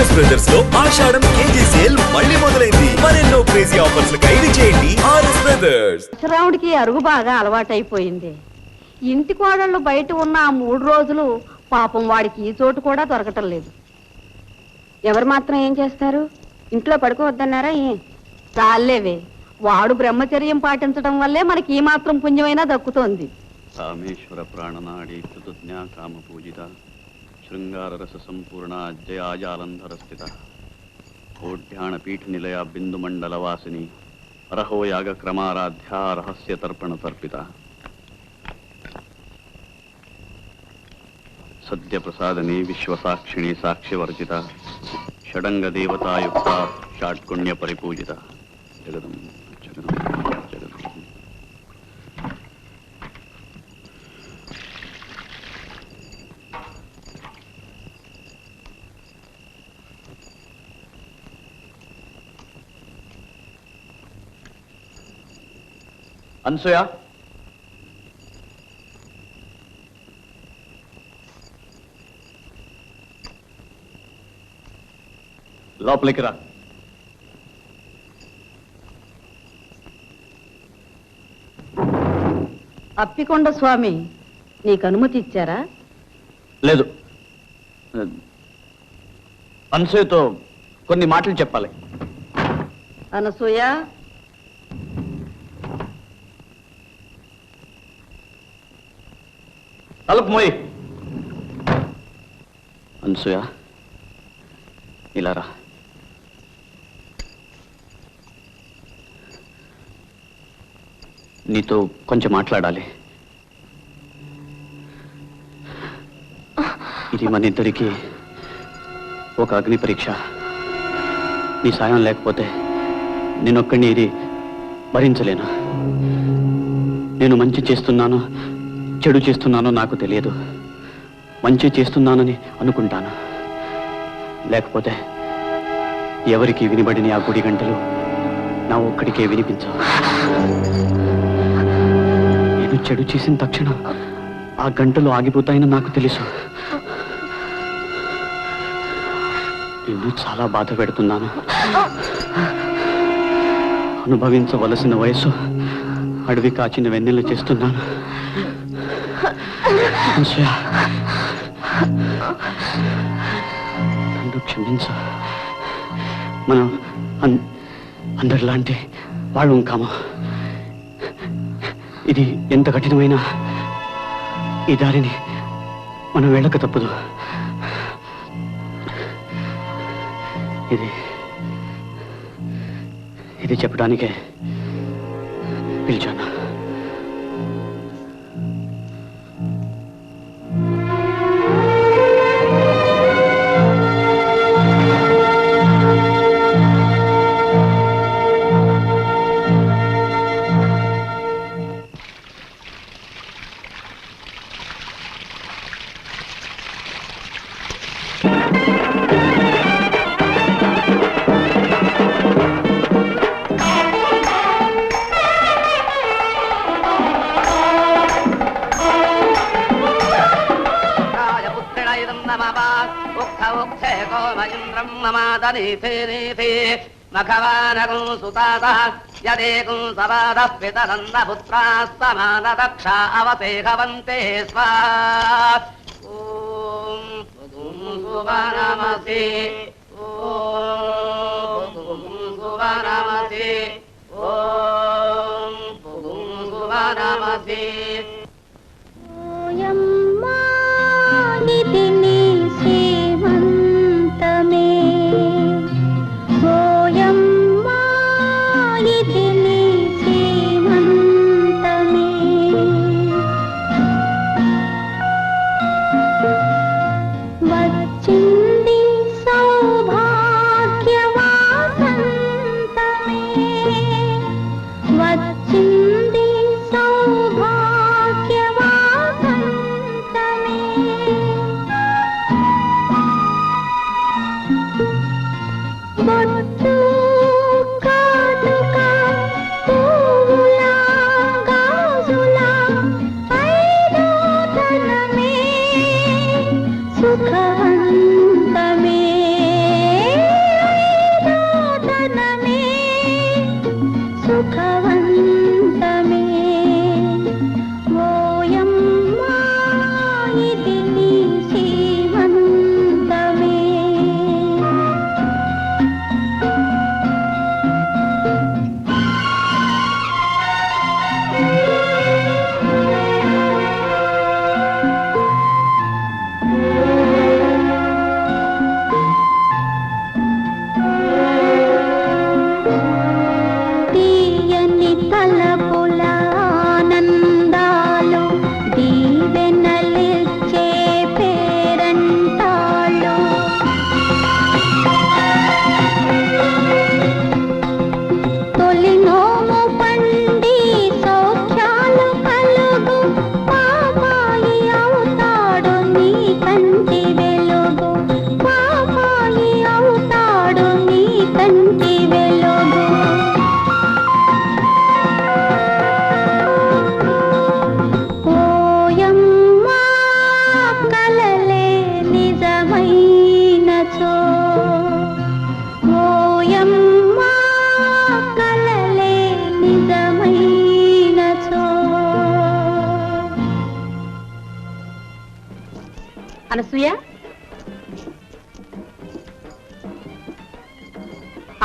RS brothers లో ఆషాఢం KG sale మళ్ళీ మొదలైంది. మరెన్నో క్రేజీ ఆఫర్స్ ఖైదు చేయండి ఆర్ఎస్ బ్రదర్స్. దసరావుడికి అరుగు బాగా అలవాటైపోయింది. ఇంటి కోడళ్ళు బయట ఉన్న ఆ 3 రోజులు పాపం వాడికి ఈ చోటు కూడా దొరకటం లేదు. ఎవరు మాత్రం ఏం చేస్తారు? ఇంట్లో పడుకోవద్దన్నారా? చాలేవే, వాడు బ్రహ్మచర్యం పాటించడం వల్లే మనకి ఈ మాత్రం పుణ్యమైనా దక్కుతోంది. కామేశ్వర ప్రాణనాడి చతుజ్ఞా కామ పూజిత శృంగార రస సంపూర్ణ జయాజాలంధర స్థిత ఓఢ్యాణ పీఠ నిలయ బిందు మండల వాసిని అరహో యాగ క్రమారాధ్య రహస్య తర్పణ తర్పిత సద్య ప్రసాదని విశ్వసాక్షిణి సాక్షివర్జిత షడంగ దేవతాయుక్త షాట్కుణ్య పరిపూజిత జగదం జగదం జగదం. అనసూయ, లోపలికి రా. అప్పికొండ స్వామి నీకు అనుమతి ఇచ్చారా? లేదు, అనసూయతో కొన్ని మాటలు చెప్పాలి. అనసూయ, తలుపు మోయి. అనసూయ, ఇలా రా. నీతో కొంచెం మాట్లాడాలి. ఇది మన ఇద్దరికి ఒక అగ్ని పరీక్ష. నీ సాయం లేకపోతే నేనొక్కడిని ఇది భరించలేను. నేను మంచి చేస్తున్నాను చెడు చేస్తున్నానో నాకు తెలియదు. మంచి చేస్తున్నానని అనుకుంటాను, లేకపోతే ఎవరికి వినబడిన ఆ గుడి గంటలు నా ఒక్కడికే వినిపించవు. నేను చెడు చేసిన తక్షణం ఆ గంటలు ఆగిపోతాయని నాకు తెలుసు. నిన్ను చాలా బాధ పెడుతున్నాను. అనుభవించవలసిన వయసు అడవి కాచిన వెన్నెల చేస్తున్నాను. నన్ను క్షమించు. మనం అందరిలాంటి వాళ్ళు కాము. ఇది ఎంత కఠినమైన ఈ దారిని మనం వెళ్ళక తప్పదు. ఇది చెప్పడానికే పిలిచాను. మఖవానకం సుతాత యదేకం సవాదః పితరన్న పుత్రాస్తమాన దక్షా అవసేహవంతే స్వా. ఓం సువనమసి ఓం సువనమసి ఓం సువనమసి. ఓయమ్మా ఇది నీ శ్రీమంతమే, ఓయమ్మా ఇది నీ శ్రీమంతమే. వచ్చింది సౌభాగ్యవాసంతమే, వచ్చింది సౌభాగ్య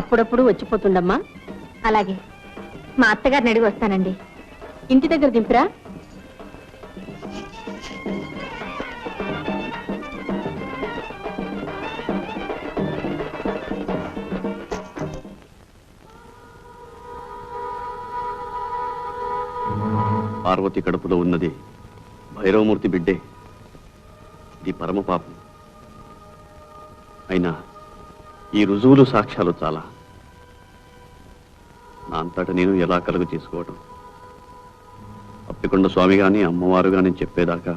అప్పుడప్పుడు వచ్చిపోతుండమ్మా. అలాగే మా అత్తగారిని అడిగి వస్తానండి. ఇంటి దగ్గర దింపురా. పార్వతి కడుపులో ఉన్నది భైరవమూర్తి బిడ్డే. ఇది పరమ పాపం. అయినా ఈ రుజువులు సాక్ష్యాలు చాలా. నా అంతట నేను ఎలా కలుగు చేసుకోవటం? అప్పికొండ స్వామి గాని అమ్మవారు గాని చెప్పేదాకా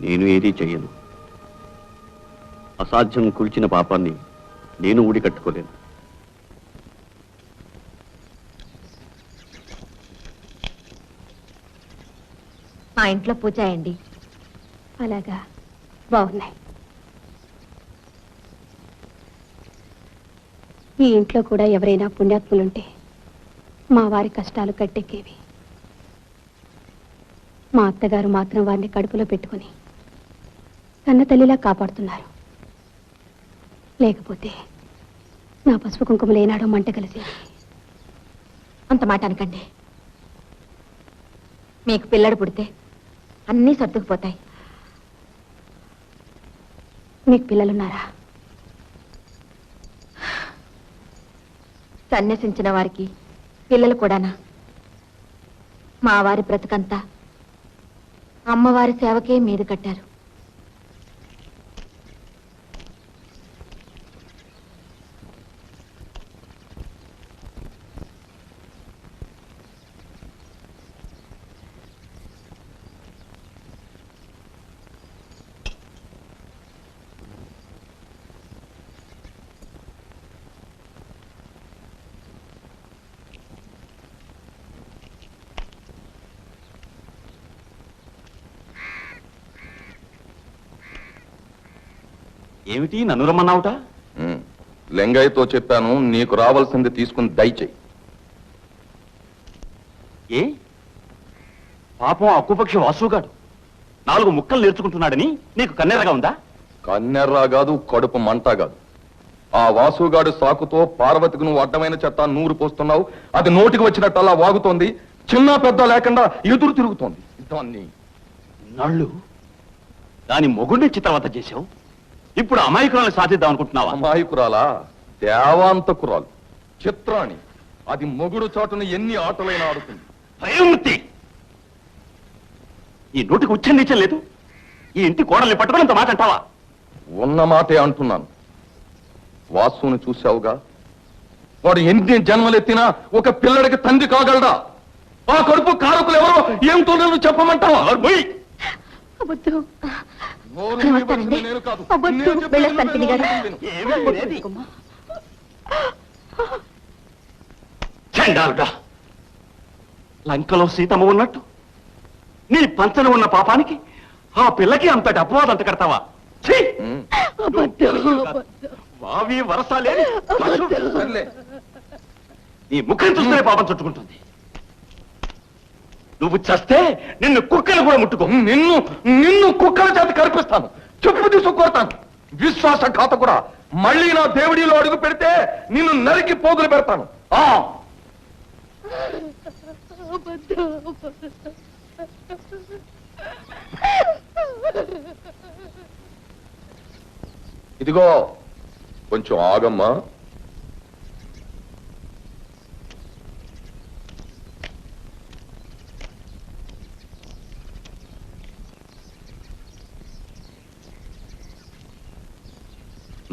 నేను ఏదీ చెయ్యను. అసాధ్యం కూల్చిన పాపాన్ని నేను ఊడి కట్టుకోలేను. మా ఇంట్లో పూజ అయ్యండి. అలాగా, బాగున్నాయి. ఈ ఇంట్లో కూడా ఎవరైనా పుణ్యాత్ములుంటే మా వారి కష్టాలు కట్టెక్కేవి. మా అత్తగారు మాత్రం వారిని కడుపులో పెట్టుకుని కన్న తల్లిలా కాపాడుతున్నారు. లేకపోతే నా పసుపు కుంకుమలు ఏనాడో మంట కలిసి. అంత మాట అనకండి. మీకు పిల్లడు పుడితే అన్నీ సర్దుకుపోతాయి. మీకు పిల్లలున్నారా? సన్యసించిన వారికి పిల్లలు కూడానా? మా వారి బ్రతుకంతా అమ్మవారి సేవకే మీద కట్టారు. ఏమిటి నన్ను రమ్మన్నావుట? లింగయ్యతో చెప్పాను, నీకు రావాల్సింది తీసుకుని దయచేయి. ఏ పాపం అక్కుపక్షి వాసుగాడు 4 ముక్కలు నేర్చుకుంటున్నాడని నీకు కన్నెరగా ఉందా? కన్నెర్రా కాదు, కడుపు మంట కాదు. ఆ వాసుగాడు సాకుతో పార్వతికి నువ్వు అడ్డమైన చెత్త నూరు పోస్తున్నావు. అది నోటికి వచ్చినట్టల్లా వాగుతోంది. చిన్న పెద్ద లేకుండా ఎదురు తిరుగుతోంది. దాన్ని నళ్ళు దాని మొగుడిని చిత్రవత చేశావు. ఇప్పుడు అమాయకురాలు సాధిద్దాం అనుకుంటున్నావా? అమాయకురాలా? దేవాంతకురాలు, చిత్రాణి. అది మొగుడు చాటును ఎన్ని ఆటలైనా ఆడుతుంది. భయమూర్తి, ఈ నోటికి ఉచ్చరించం లేదు. ఈ ఇంటి కోడల్ని పట్టుకున్నంత మాట అంటావా? ఉన్న మాటే అంటున్నాను. వాసుని చూశావుగా, వాడు ఎన్ని జన్మలెత్తినా ఒక పిల్లడికి తండ్రి కాగలడా? ఆ కడుపు కారకులు ఎవరో ఏమిటో నేను చెప్పమంటావా? నేను కాదు. చండాలుడా, లంకలో సీతమ్మ ఉన్నట్టు నీ పంచన ఉన్న పాపానికి ఆ పిల్లకి అంతటి అపవాదం అంత కడతావా? వావి వరసాలే నీ ముఖం చూస్తేనే పాపం చుట్టుకుంటుంది. నువ్వు చస్తే నిన్ను కుక్కలు కూడా ముట్టుకో. నిన్ను కుక్కల చేత కనిపిస్తాను, చెప్పు తీసుకొడతాను. విశ్వాసఘాత కూడా మళ్ళీ నా దేవుడిలో అడుగు పెడితే నిన్ను నరికి పోగులు పెడతాను. ఇదిగో కొంచెం ఆగమ్మా.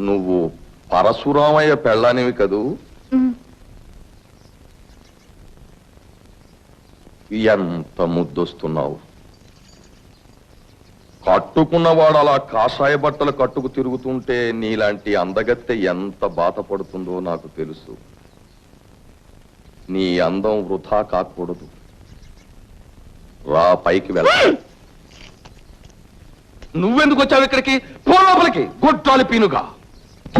నువ్వు పరశురామయ్య పెళ్ళానివి కదూ? ఎంత ముద్దొస్తున్నావు. కట్టుకున్నవాడు అలా కాషాయ బట్టలు కట్టుకు తిరుగుతుంటే నీలాంటి అందగత్తె ఎంత బాధపడుతుందో నాకు తెలుసు. నీ అందం వృధా కాకూడదు. రా, పైకి వెళ్ళ. నువ్వెందుకు వచ్చావు ఇక్కడికి? పో లోపలికి, గొడ్డాలి పీనుగా.